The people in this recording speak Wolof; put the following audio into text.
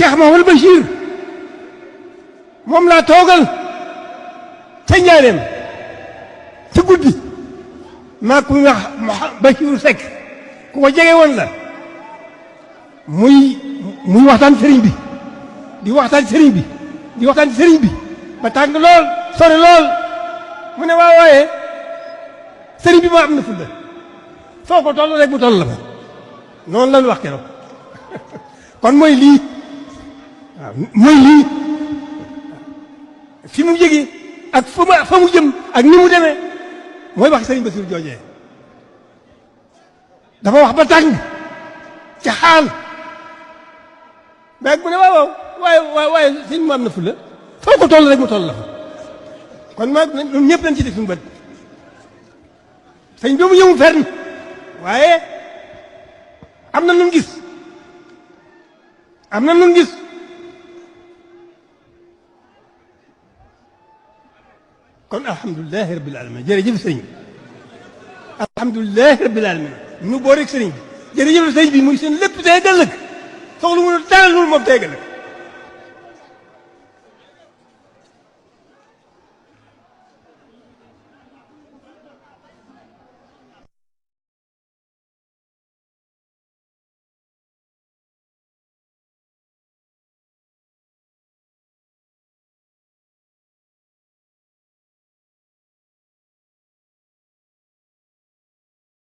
Cheikh Mouhamadou Bachir moom laa toogal ca Njaareem ci guddi maa ku wax Bachir Seck ku ko jege woon la muy waxtaan sëriñ bi di waxtaan sëriñ bi di waxtaan sëriñ bi ba tàng lool sori lool mu ne waaw waaye sëriñ bi moo am na fulla foo ko toll rek mu toll la fa noonu la ñu wax keroog kon mooy lii waaw mooy lii fi mu jógee ak fa mu jëm ak ni mu demee mooy wax sëriñ Bassirou joojee dafa wax ba tàng ca xaal mais mu ne waaw waaye sëriñ mu am na fulla foo ko toll rek mu toll la fa kon maa ñun ñëpp nañ ci def suñu bët sëñ bi mu ñëw fenn waaye am na lu mu gis am na lu mu gis kon alhamdulilahi rabbil alamin jërëjëf sëriñ bi alhamdulilahi rabbil alamin ñu boo rek sëriñ bi jërëjëf sëriñ bi muy seen lépp tey ëllëg soxla mu dara loolu moom tey ëllëg